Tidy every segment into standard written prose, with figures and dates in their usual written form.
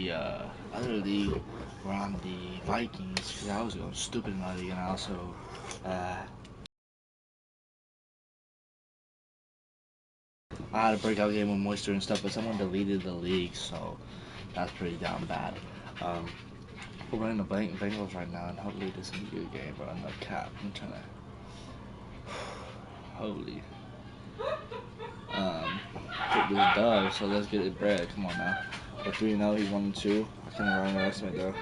the other league were on the Vikings because I was going stupid in my league, and I also I had a breakout game with Moisture and stuff, but someone deleted the league, so that's pretty down bad. We're running the Bengals right now, and hopefully this is a good game, but I'm not cap. I'm trying to holy get this dub, so let's get it bread. Come on now. We're 3-0, he's 1-2. I can't underestimate though.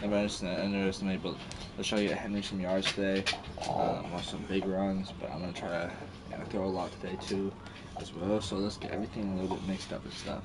Never underestimate, but let's try to get Henry some yards today. Want some big runs, but I'm gonna try to throw a lot today too, as well. So let's get everything a little bit mixed up and stuff.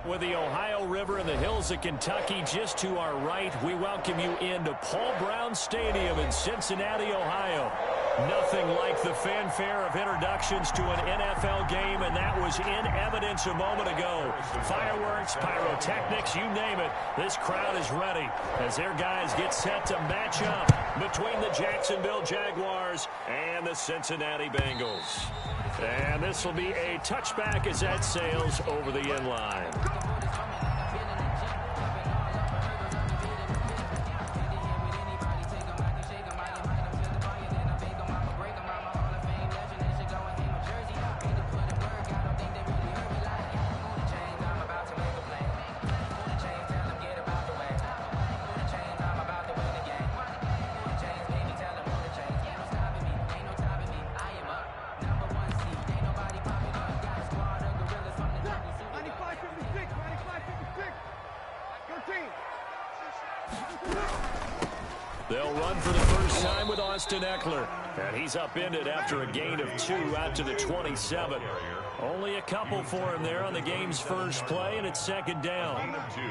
With the Ohio River and the hills of Kentucky just to our right, we welcome you into Paul Brown Stadium in Cincinnati, Ohio. Nothing like the fanfare of introductions to an NFL game, and that was in evidence a moment ago. Fireworks, pyrotechnics, you name it. This crowd is ready as their guys get set to match up between the Jacksonville Jaguars and the Cincinnati Bengals. And this will be a touchback as that sails over the end line. They'll run for the first time with Austin Eckler. And he's upended after a gain of 2 out to the 27. Only a couple for him there on the game's first play, and it's second down. Gain of 2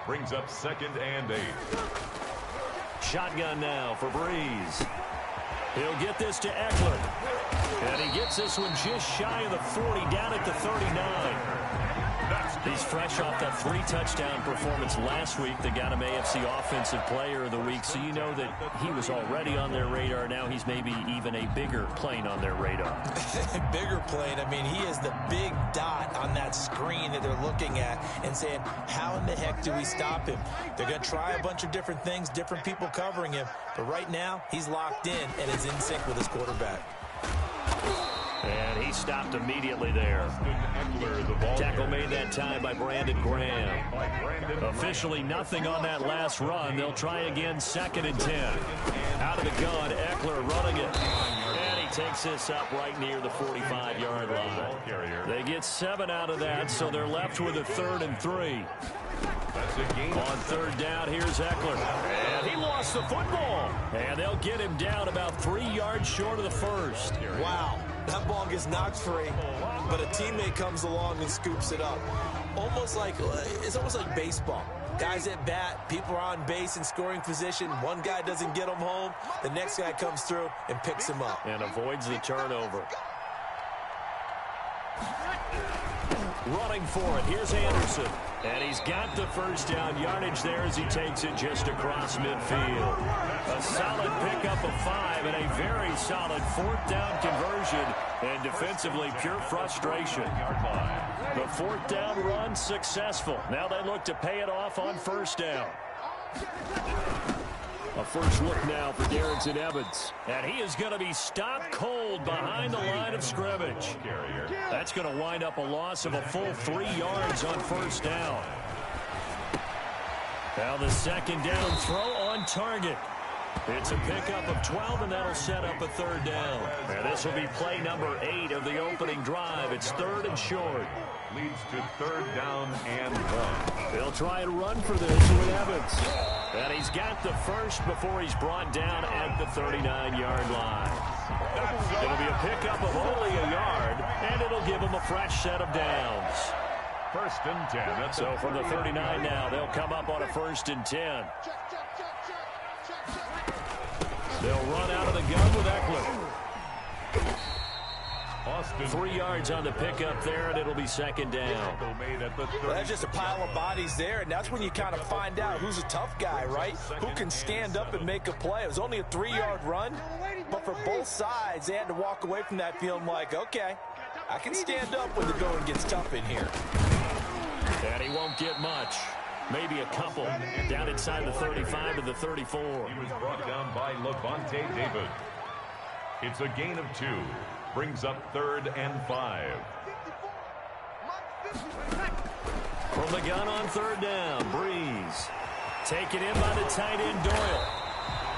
brings up 2nd and 8. Shotgun now for Breeze. He'll get this to Eckler. And he gets this one just shy of the 40, down at the 39. He's fresh off that 3-touchdown performance last week that got him AFC Offensive Player of the Week, so you know that he was already on their radar. Now he's maybe even a bigger plane on their radar. Bigger plane. I mean, he is the big dot on that screen that they're looking at and saying, how in the heck do we stop him? They're going to try a bunch of different things, different people covering him, but right now he's locked in and is in sync with his quarterback. And he stopped immediately there. Tackle made that time by Brandon Graham. Officially nothing on that last run. They'll try again, 2nd and 10. Out of the gun, Eckler running it. And he takes this up right near the 45-yard line. They get 7 out of that, so they're left with a 3rd and 3. On 3rd down, here's Eckler. And he lost the football. And they'll get him down about 3 yards short of the first. Wow. That ball gets knocked free, but a teammate comes along and scoops it up. It's almost like baseball. Guys at bat, people are on base in scoring position. One guy doesn't get him home. The next guy comes through and picks him up. And avoids the turnover. Running for it. Here's Anderson. And he's got the first down yardage there as he takes it just across midfield. A solid pickup of 5 and a very solid 4th down conversion, and defensively pure frustration. The 4th down run successful. Now they look to pay it off on 1st down. A first look now for Darrington Evans. And he is going to be stopped cold behind the line of scrimmage. That's going to wind up a loss of a full 3 yards on 1st down. Now the 2nd down throw on target. It's a pickup of 12, and that'll set up a 3rd down. And this will be play number 8 of the opening drive. It's 3rd and short. Leads to 3rd down and 1. They'll try and run for this with Evans. And he's got the first before he's brought down at the 39-yard line. It'll be a pickup of only a yard, and it'll give him a fresh set of downs. 1st and 10. So from the 39 now, they'll come up on a 1st and 10. They'll run out of the gun with Eckler. 3 yards on the pickup there, and it'll be 2nd down. Well, that's just a pile of bodies there, and that's when you kind of find out who's a tough guy, right? Who can stand up and make a play. It was only a 3-yard run, but for both sides, they had to walk away from that feeling like, okay, I can stand up when the going gets tough in here. And he won't get much. Maybe a couple down inside the 35 to the 34. He was brought down by Levante David. It's a gain of 2. Brings up 3rd and 5. From the gun on 3rd down, Breeze. Taken in by the tight end, Doyle.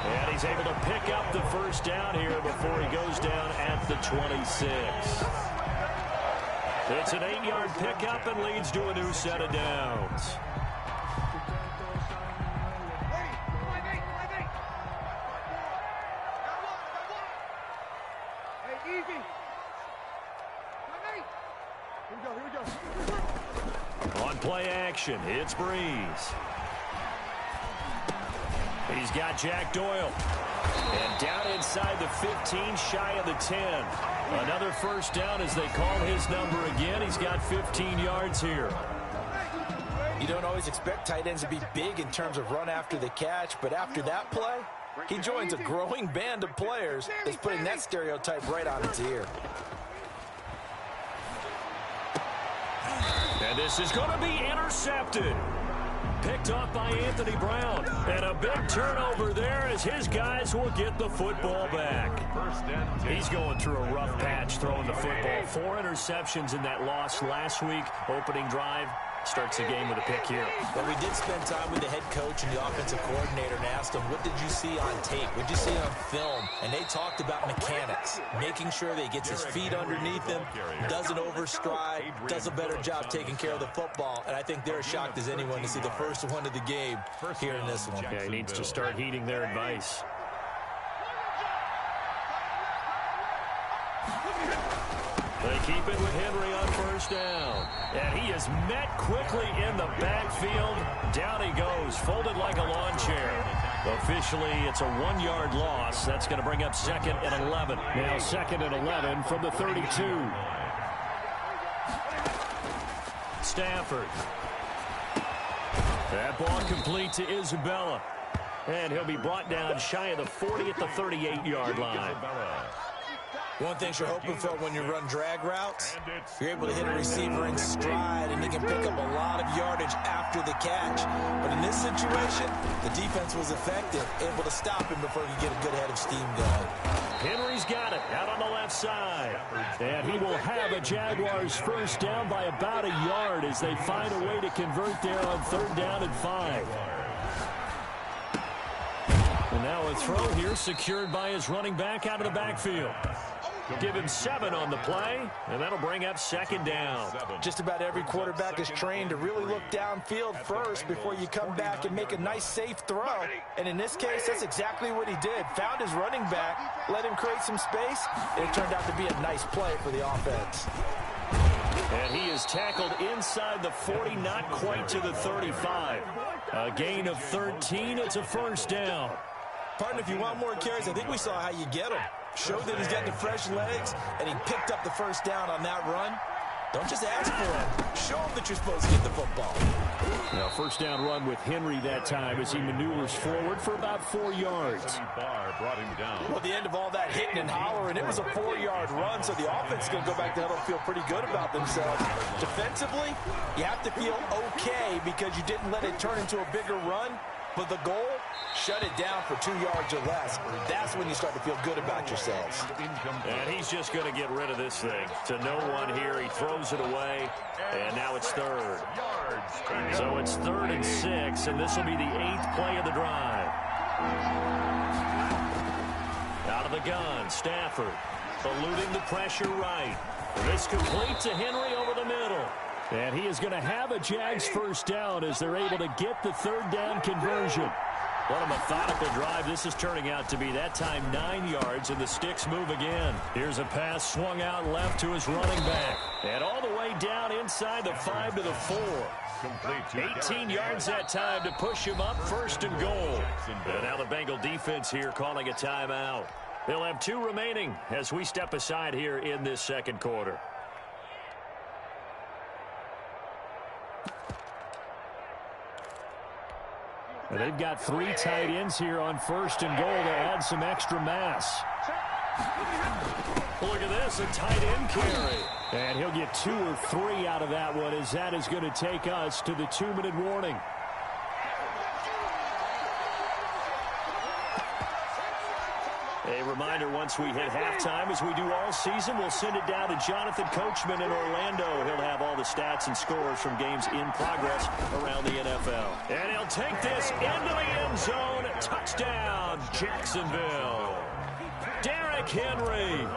And he's able to pick up the 1st down here before he goes down at the 26. It's an 8-yard pickup and leads to a new set of downs. On play action, it's Breeze. He's got Jack Doyle. And down inside the 15, shy of the 10. Another 1st down as they call his number again. He's got 15 yards here. You don't always expect tight ends to be big in terms of run after the catch, but after that play, he joins a growing band of players that's putting that stereotype right on its ear. And this is going to be intercepted. Picked off by Anthony Brown. And a big turnover there as his guys will get the football back. He's going through a rough patch throwing the football. 4 interceptions in that loss last week. Opening drive. Starts the game with a pick here. But we did spend time with the head coach and the offensive coordinator and asked him, what did you see on tape? What did you see on film? And they talked about mechanics, making sure that he gets his feet underneath him, doesn't overstride, does a better job taking care of the football. And I think they're as shocked as anyone to see the first one of the game here in this one. Yeah, he needs to start heeding their advice. They keep it with Henry on 1st down. And he is met quickly in the backfield. Down he goes, folded like a lawn chair. Officially, it's a 1-yard loss. That's going to bring up 2nd and 11. Now 2nd and 11 from the 32. Stafford. That ball complete to Isabella. And he'll be brought down shy of the 40 at the 38-yard line. One thing you're hoping for when you run drag routes, you're able to hit a receiver in stride, and he can pick up a lot of yardage after the catch. But in this situation, the defense was effective, able to stop him before he could get a good head of steam going. Henry's got it out on the left side. And he will have a Jaguars 1st down by about a yard as they find a way to convert there on 3rd down and 5. And now a throw here secured by his running back out of the backfield. Give him 7 on the play, and that'll bring up 2nd down. Just about every quarterback is trained to really look downfield first before you come back and make a nice, safe throw. And in this case, that's exactly what he did. Found his running back, let him create some space, and it turned out to be a nice play for the offense. And he is tackled inside the 40, not quite to the 35. A gain of 13. It's a 1st down. Partner, if you want more carries, I think we saw how you get them. Showed that he's got the fresh legs, and he picked up the 1st down on that run. Don't just ask for it. Show him that you're supposed to get the football. Now, first down run with Henry that time as he maneuvers forward for about 4 yards. Barr brought him down. Well, at the end of all that hitting and hollering, it was a 4-yard run, so the offense is going to go back to huddle and feel pretty good about themselves. Defensively, you have to feel okay because you didn't let it turn into a bigger run, but the goal, shut it down for 2 yards or less. That's when you start to feel good about yourselves. And he's just going to get rid of this thing. To no one here, he throws it away, and now it's third. So it's 3rd and 6, and this will be the 8th play of the drive. Out of the gun, Stafford, eluding the pressure right. This complete to Henry over the middle. And he is going to have a Jags first down as they're able to get the 3rd down conversion. What a methodical drive this is turning out to be. That time 9 yards, and the sticks move again. Here's a pass swung out left to his running back. And all the way down inside the 5 to the 4. 18 yards that time to push him up 1st and goal. And now the Bengal defense here calling a timeout. They'll have 2 remaining as we step aside here in this 2nd quarter. And they've got 3 tight ends here on 1st and goal to add some extra mass. Look at this, a tight end carry. And he'll get 2 or 3 out of that one as that is going to take us to the 2-minute warning. A reminder, once we hit halftime, as we do all season, we'll send it down to Jonathan Coachman in Orlando. He'll have all the stats and scores from games in progress around the NFL. And he'll take this into the end zone. Touchdown, Jacksonville. Derrick Henry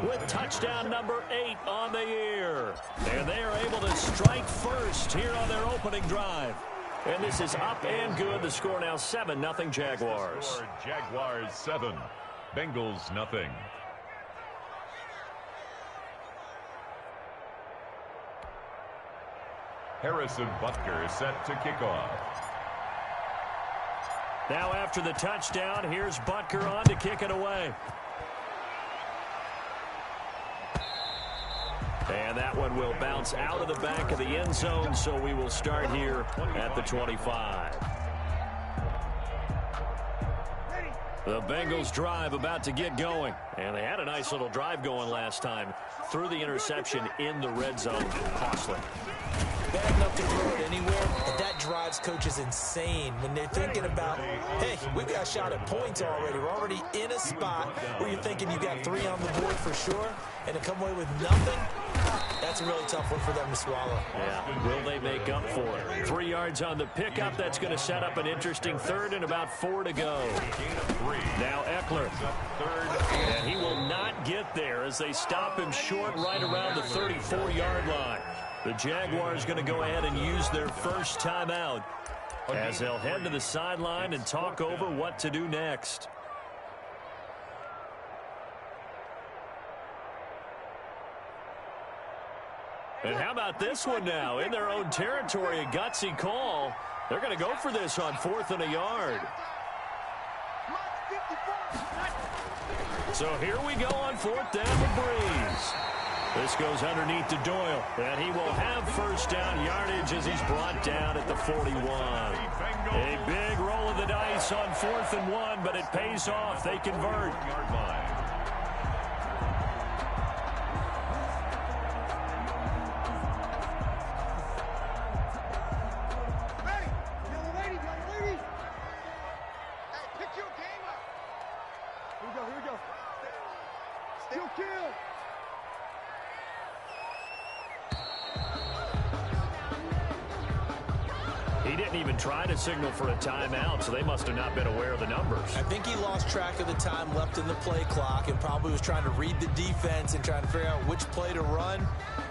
with touchdown number 8 on the year. And they are able to strike first here on their opening drive. And this is up and good. The score now 7-0 Jaguars. Jaguars 7. Bengals nothing. Harrison Butker set to kick off. Now after the touchdown, here's Butker on to kick it away. And that one will bounce out of the back of the end zone, so we will start here at the 25. The Bengals drive about to get going. And they had a nice little drive going last time. Threw the interception in the red zone. Costly. Bad enough to throw it anywhere, but that drives coaches insane when they're thinking about, hey, we've got a shot at points already. We're already in a spot where you're thinking you got 3 on the board for sure, and to come away with nothing, that's a really tough one for them to swallow. Yeah, will they make up for it? 3 yards on the pickup. That's going to set up an interesting 3rd and about 4 to go. Now Eckler. And he will not get there as they stop him short right around the 34-yard line. The Jaguars going to go ahead and use their first timeout as they'll head to the sideline and talk over what to do next. And how about this one now? In their own territory, a gutsy call. They're going to go for this on 4th and a yard. So here we go on 4th down with Breeze. This goes underneath to Doyle, and he will have first down yardage as he's brought down at the 41. A big roll of the dice on 4th and 1, but it pays off. They convert. He didn't even try to signal for a timeout, so they must have not been aware of the numbers. I think he lost track of the time left in the play clock and probably was trying to read the defense and trying to figure out which play to run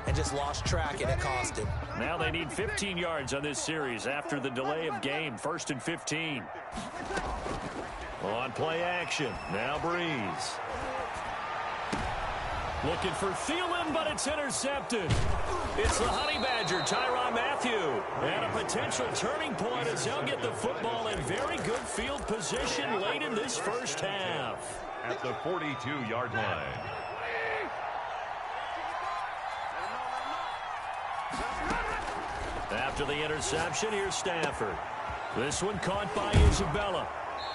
and just lost track, and it cost him. Now they need 15 yards on this series after the delay of game. 1st and 15. On play action. Now Breeze. Looking for Thielen, but it's intercepted. It's the Honey Badger, Tyrann Mathieu. And a potential turning point as they'll get the football in very good field position late in this first half. At the 42-yard line. After the interception, here's Stafford. This one caught by Isabella.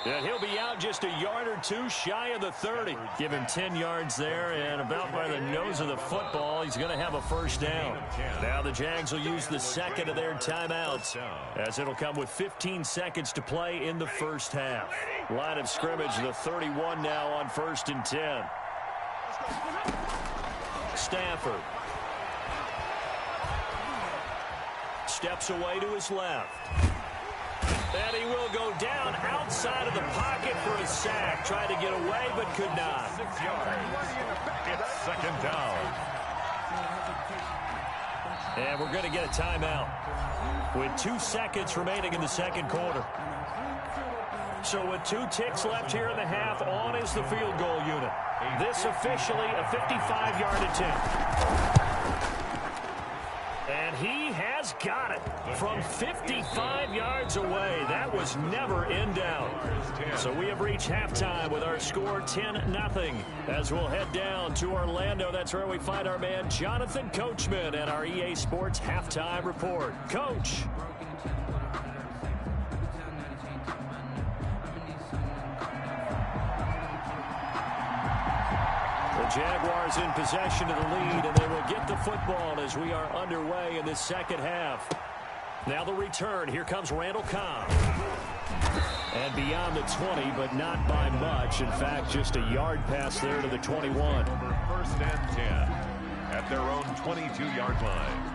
And he'll be out just a yard or two shy of the 30. Give him 10 yards there, and about by the nose of the football, he's going to have a first down. Now the Jags will use the second of their timeouts, as it'll come with 15 seconds to play in the first half. Line of scrimmage, the 31 now on 1st and 10. Stafford steps away to his left. And he will go down outside of the pocket for a sack. Tried to get away, but could not. 6 yards. It's second down. And we're going to get a timeout with 2 seconds remaining in the second quarter. So with 2 ticks left here in the half, on is the field goal unit. This officially a 55-yard attempt. And he has got it from 55 yards away. That was never in doubt. So we have reached halftime with our score 10-0. As we'll head down to Orlando, that's where we find our man Jonathan Coachman and our EA Sports halftime report. Coach. Jaguars in possession of the lead, and they will get the football as we are underway in this second half. Now the return. Here comes Randall Cobb. And beyond the 20, but not by much. In fact, just a yard pass there to the 21. First and 10 at their own 22-yard line.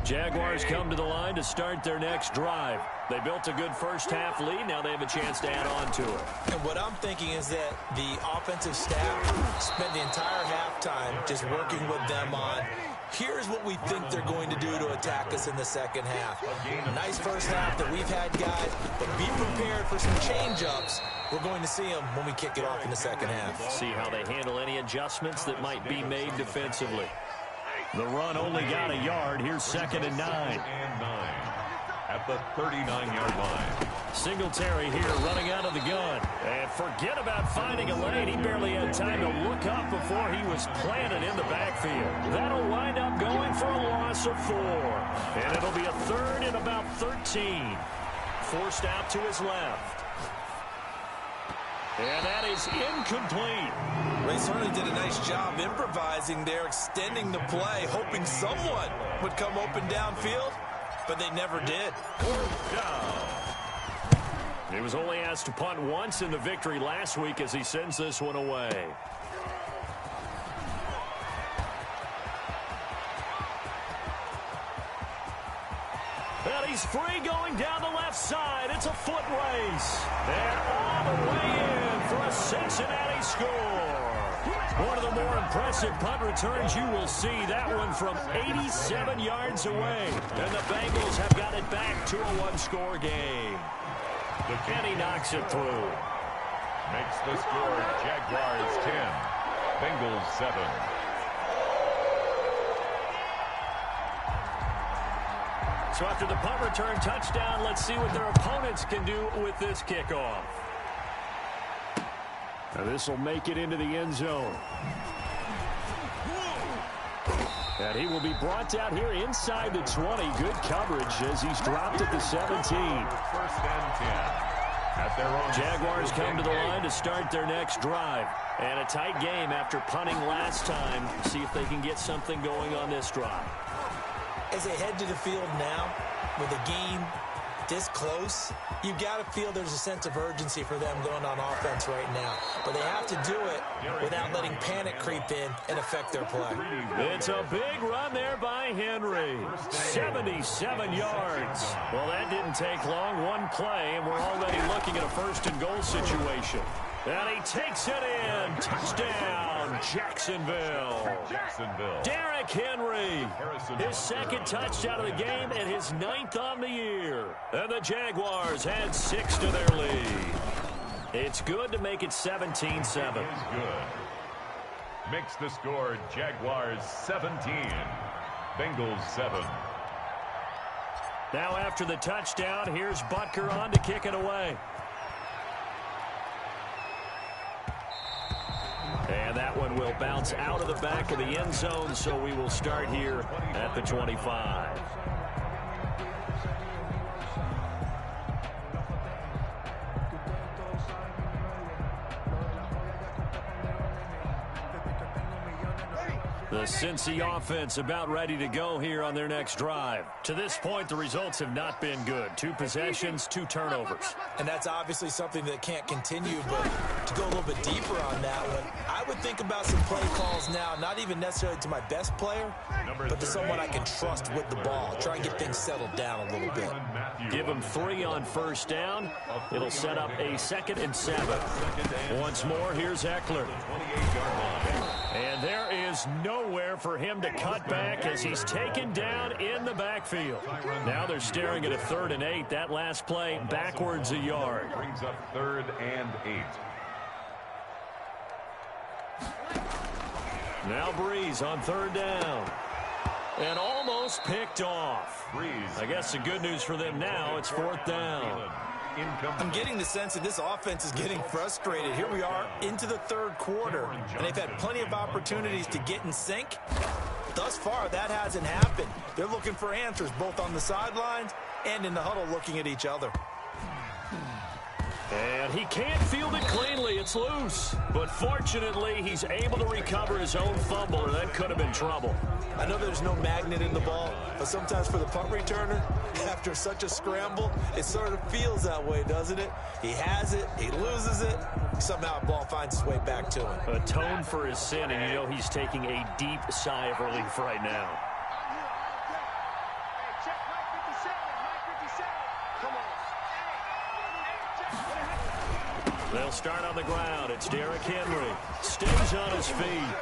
Jaguars come to the line to start their next drive. They built a good first half lead. Now they have a chance to add on to it. And what I'm thinking is that the offensive staff spent the entire halftime just working with them on, here's what we think they're going to do to attack us in the second half. Nice first half that we've had, guys, but be prepared for some change-ups. We're going to see them when we kick it off in the second half. See how they handle any adjustments that might be made defensively. The run only got a yard. Here's 2nd and 9. At the 39-yard line. Singletary here running out of the gun. And forget about finding a lane. He barely had time to look up before he was planted in the backfield. That'll wind up going for a loss of 4. And it'll be a 3rd and about 13. Forced out to his left. And that is incomplete. They certainly did a nice job improvising there, extending the play, hoping someone would come open downfield, but they never did. He was only asked to punt once in the victory last week as he sends this one away. And he's free going down the left side. It's a foot race. And all the way in for a Cincinnati score. One of the more impressive punt returns you will see. That one from 87 yards away. And the Bengals have got it back to a one-score game. And he knocks it through. Makes the score Jaguars 10, Bengals 7. So after the punt return touchdown, let's see what their opponents can do with this kickoff. Now this will make it into the end zone. And he will be brought down here inside the 20. Good coverage as he's dropped at the 17. First and 10 at their own. Jaguars come to the line to start their next drive. And a tight game after punting last time. See if they can get something going on this drive. As they head to the field now, with a game this close, you've got to feel there's a sense of urgency for them going on offense right now. But they have to do it without letting panic creep in and affect their play. It's a big run there by Henry. 77 yards. Well, that didn't take long. One play, and we're already looking at a 1st and goal situation. And he takes it in. Touchdown, Jacksonville. Derrick Henry. His 2nd touchdown of the game and his 9th on the year. And the Jaguars add 6 to their lead. It's good to make it 17-7. Good. Makes the score Jaguars 17, Bengals 7. Now after the touchdown, here's Butker on to kick it away. And that one will will bounce out of the back of the end zone, so we will start here at the 25. The Cincy offense about ready to go here on their next drive. To this point, the results have not been good. 2 possessions, 2 turnovers. And that's obviously something that can't continue, but to go a little bit deeper on that one, I would think about some play calls now, not even necessarily to my best player, but to someone I can trust with the ball. Try and get things settled down a little bit. Give them 3 on first down. It'll set up a 2nd and 7. Once more, here's Eckler. And there is nowhere for him to cut back as he's taken down in the backfield. Now they're staring at a 3rd and 8. That last play backwards a yard. Brings up 3rd and 8. Now Breeze on 3rd down. And almost picked off. I guess the good news for them now, it's 4th down. I'm getting the sense that this offense is getting frustrated. Here we are into the 3rd quarter, and they've had plenty of opportunities to get in sync. Thus far, that hasn't happened. They're looking for answers both on the sidelines and in the huddle looking at each other. And he can't field it cleanly. It's loose. But fortunately, he's able to recover his own fumble, or that could have been trouble. I know there's no magnet in the ball, but sometimes for the punt returner, after such a scramble, it sort of feels that way, doesn't it? He has it, he loses it, somehow the ball finds its way back to him. Atone for his sin, and you know he's taking a deep sigh of relief right now. They'll start on the ground. It's Derrick Henry. Stays on his feet.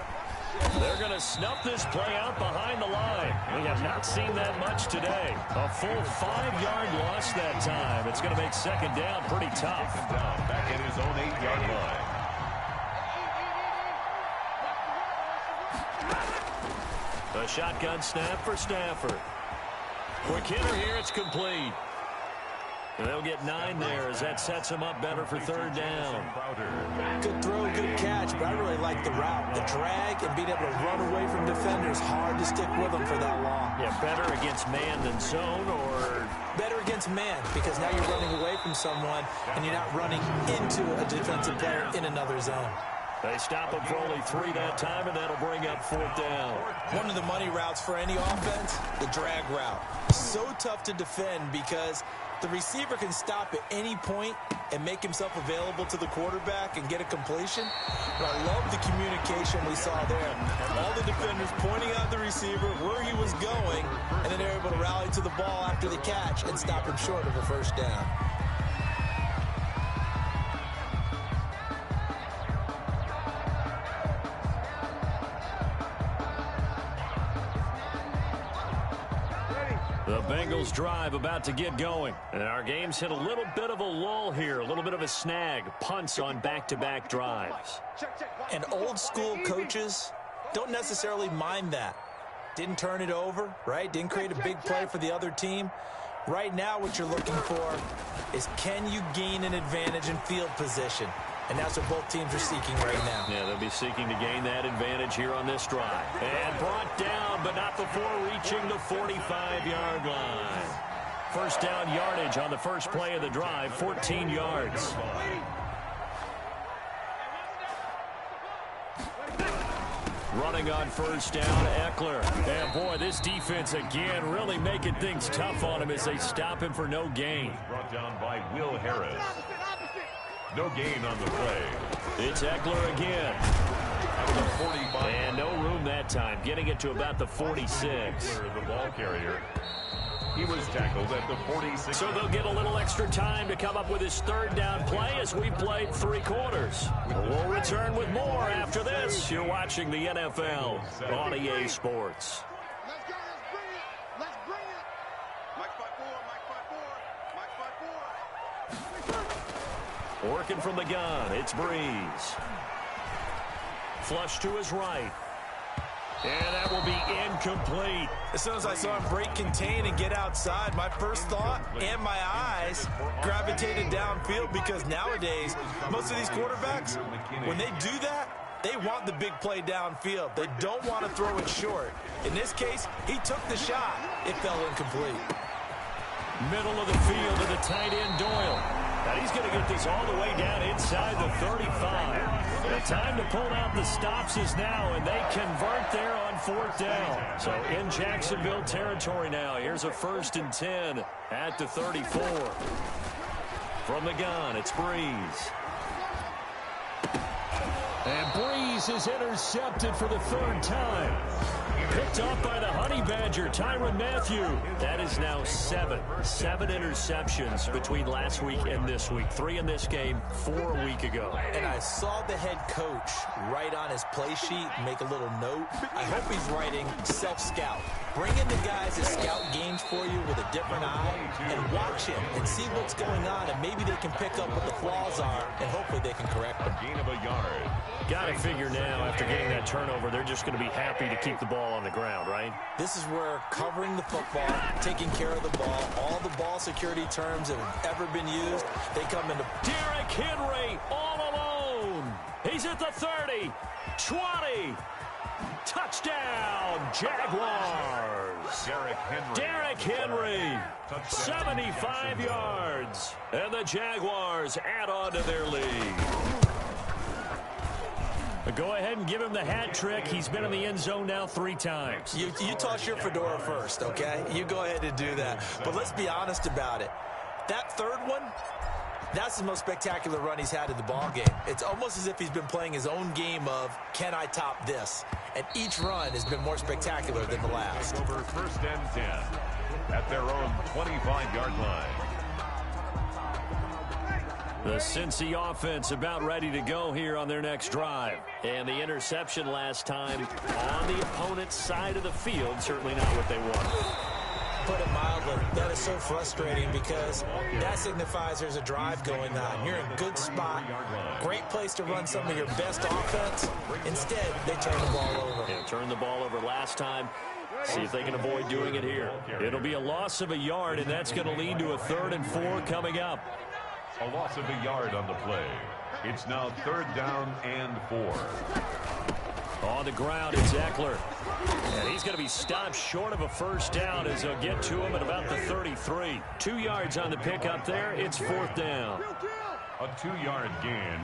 They're going to snuff this play out behind the line. We have not seen that much today. A full 5-yard loss that time. It's going to make 2nd down pretty tough. Back at his own 8-yard line. A shotgun snap for Stafford. Quick hitter here. It's complete. And they'll get 9 there as that sets him up better for 3rd down. Good throw, good catch, but I really like the route. The drag and being able to run away from defenders, hard to stick with them for that long. Yeah, better against man than zone, or better against man, because now you're running away from someone and you're not running into a defensive player in another zone. They stop him for only 3 that time, and that'll bring up 4th down. One of the money routes for any offense, the drag route. So tough to defend because the receiver can stop at any point and make himself available to the quarterback and get a completion. But I love the communication we saw there. All the defenders pointing out the receiver, where he was going, and then they're able to rally to the ball after the catch and stop him short of a 1st down. The Bengals drive about to get going. And our game's hit a little bit of a lull here, a little bit of a snag. Punts on back-to-back drives. And old school coaches don't necessarily mind that. Didn't turn it over, right? Didn't create a big play for the other team. Right now what you're looking for is, can you gain an advantage in field position? And that's what both teams are seeking right now. Yeah, they'll be seeking to gain that advantage here on this drive. And brought down, but not before reaching the 45-yard line. 1st down yardage on the first play of the drive, 14 yards. Running on 1st down, Eckler. And boy, this defense again really making things tough on him as they stop him for no gain. Brought down by Will Harris. No gain on the play. It's Eckler again. The 45. And no room that time, getting it to about the 46. The ball carrier. He was tackled at the 46. So they'll get a little extra time to come up with his 3rd down play as we played 3 quarters. We'll return with more after this. You're watching the NFL on EA Sports. Let's go. Let's bring it. Mike 5-4. Mike 5-4. Working from the gun, it's Breeze. Flush to his right. And that will be incomplete. As soon as I saw him break contain and get outside, my first thought and my eyes gravitated downfield, because nowadays, most of these quarterbacks, when they do that, They want the big play downfield. They don't want to throw it short. In this case, he took the shot. It fell incomplete. Middle of the field to the tight end, Doyle. And he's going to get this all the way down inside the 35. The time to pull out the stops is now, and they convert there on 4th down. So in Jacksonville territory now. Here's a 1st and 10 at the 34. From the gun, it's Breeze. And Breeze is intercepted for the 3rd time. Picked off by the Honey Badger, Tyrann Mathieu. That is now 7 interceptions between last week and this week. 3 in this game, 4 a week ago. And I saw the head coach write on his play sheet, make a little note. I hope he's writing self-scout. Bring in the guys that scout games for you with a different eye and watch him and see what's going on, and maybe they can pick up what the flaws are, and hopefully they can correct them. Gain of a yard. Got to figure now, after getting that turnover, they're just going to be happy to keep the ball on the ground, right? This is where covering the football, taking care of the ball, all the ball security terms that have ever been used, they come into... Derrick Henry all alone. He's at the 30, 20. Touchdown, Jaguars. Derrick Henry, 75 yards. And the Jaguars add on to their lead. Go ahead and give him the hat trick. He's been in the end zone now 3 times. You toss your fedora first, okay? You go ahead and do that. But let's be honest about it. That 3rd one, that's the most spectacular run he's had in the ball game. It's almost as if he's been playing his own game of, can I top this? And each run has been more spectacular than the last. Over 1st and 10 at their own 25-yard line. The Cincy offense about ready to go here on their next drive. And the interception last time on the opponent's side of the field, certainly not what they want. Put it mildly, that is so frustrating because that signifies there's a drive going on. You're in a good spot, great place to run some of your best offense. Instead, they turn the ball over. Yeah, turned the ball over last time. See if they can avoid doing it here. It'll be a loss of a yard, and that's going to lead to a 3rd and 4 coming up. A loss of a yard on the play. It's now 3rd down and 4. On the ground, it's Eckler. And he's going to be stopped short of a 1st down as they'll get to him at about the 33. 2 yards on the pickup there. It's 4th down. A 2-yard gain.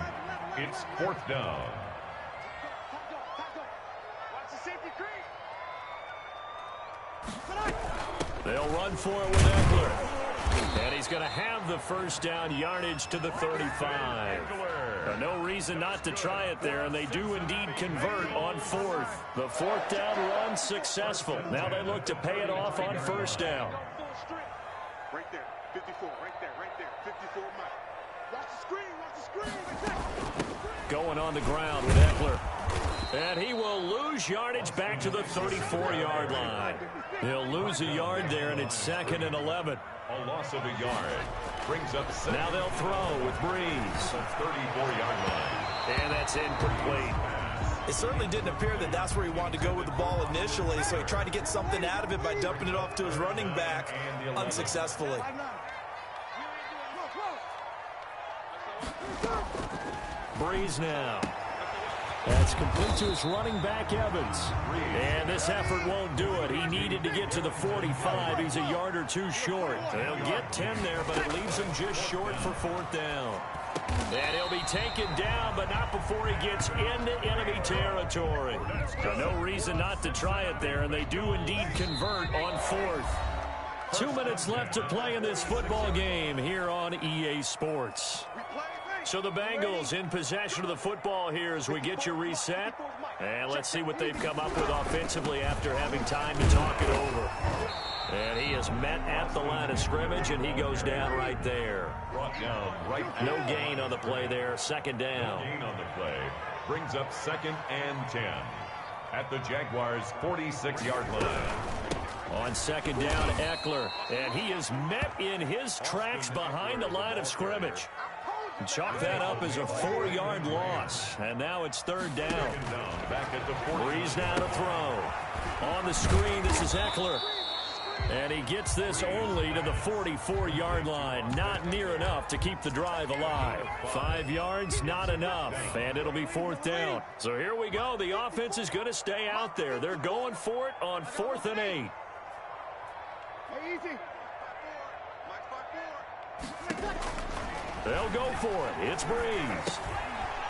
It's 4th down. They'll run for it with Eckler. And he's going to have the 1st down yardage to the 35. No reason not to try it there, and they do indeed convert on 4th. The 4th down run successful. Now they look to pay it off on 1st down. Right there, 54, right there, 54 Mike. Watch the screen, Going on the ground with Eckler. And he will lose yardage back to the 34-yard line. He'll lose a yard there, and it's 2nd and 11. A loss of a yard. Brings up 7. Now they'll throw with Breeze. 34-yard line. And that's incomplete. It certainly didn't appear that that's where he wanted to go with the ball initially, so he tried to get something out of it by dumping it off to his running back unsuccessfully. Breeze now. That's complete to his running back, Evans. And this effort won't do it. He needed to get to the 45. He's a yard or 2 short. They'll get 10 there, but it leaves him just short for 4th down. And he'll be taken down, but not before he gets into enemy territory. So no reason not to try it there, and they do indeed convert on 4th. 2 minutes left to play in this football game here on EA Sports. So the Bengals in possession of the football here as we get you reset. And let's see what they've come up with offensively after having time to talk it over. And he is met at the line of scrimmage, and he goes down right there. Brought down right there. No gain on the play there. 2nd down. No gain on the play. Brings up 2nd and 10 at the Jaguars' 46-yard line. On 2nd down, Eckler. And he is met in his tracks behind the line of scrimmage. Chalk that up as a 4-yard loss. And now it's 3rd down. Back at the 40. Breeze now to throw. On the screen, this is Eckler. And he gets this only to the 44-yard line. Not near enough to keep the drive alive. 5 yards, not enough. And it'll be 4th down. So here we go. The offense is going to stay out there. They're going for it on 4th and 8. Hey, easy. They'll go for it. It's Breeze.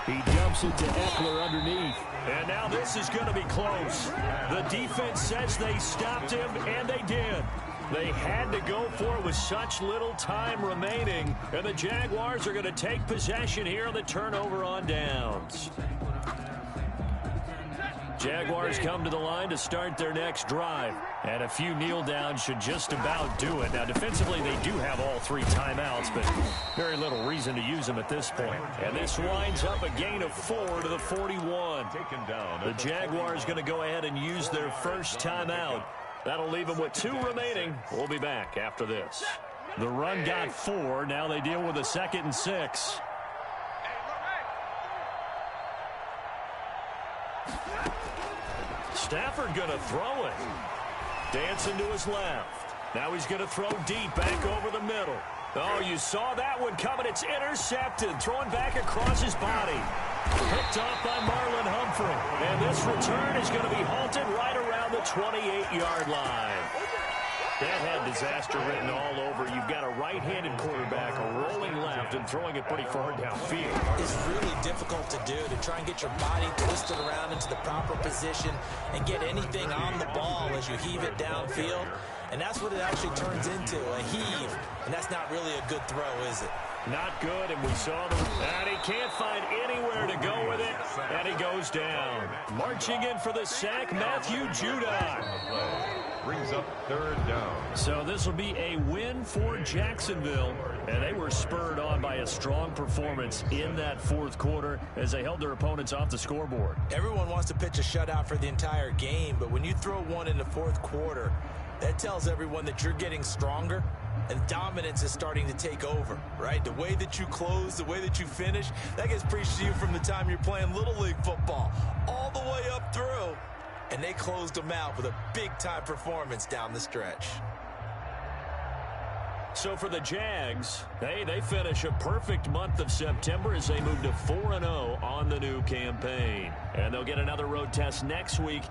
He dumps it to Eckler underneath. And now this is going to be close. The defense says they stopped him, and they did. They had to go for it with such little time remaining. And the Jaguars are going to take possession here on the turnover on downs. Jaguars come to the line to start their next drive. And a few kneel downs should just about do it. Now, defensively, they do have all 3 timeouts, but very little reason to use them at this point. And this winds up a gain of 4 to the 41. The Jaguars going to go ahead and use their first timeout. That'll leave them with 2 remaining. We'll be back after this. The run got 4. Now they deal with a 2nd and 6. Stafford going to throw it. Dancing to his left. Now he's going to throw deep back over the middle. Oh, you saw that one coming. It's intercepted. Throwing back across his body. Picked off by Marlon Humphrey. And this return is going to be halted right around the 28-yard line. That had disaster written all over. You've got a right-handed quarterback, a rolling left, and throwing it pretty far downfield. It's really difficult to do, to try and get your body twisted around into the proper position and get anything on the ball as you heave it downfield. And that's what it actually turns into, a heave. And that's not really a good throw, is it? Not good, and we saw them. And he can't find anywhere to go with it. And he goes down. Marching in for the sack, Matthew Judon. Brings up 3rd down. So this will be a win for Jacksonville. And they were spurred on by a strong performance in that 4th quarter as they held their opponents off the scoreboard. Everyone wants to pitch a shutout for the entire game, but when you throw one in the 4th quarter, that tells everyone that you're getting stronger and dominance is starting to take over, right? The way that you close, the way that you finish, that gets preached to you from the time you're playing Little League football all the way up through. And they closed them out with a big-time performance down the stretch. So for the Jags, they finish a perfect month of September as they move to 4-0 on the new campaign. And they'll get another road test next week.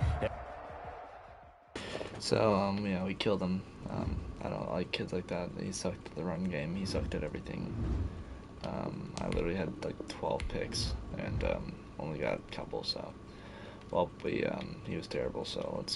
So, we killed him. I don't like kids like that. He sucked at the run game. He sucked at everything. I literally had like 12 picks and only got a couple. So, well, he was terrible. So let's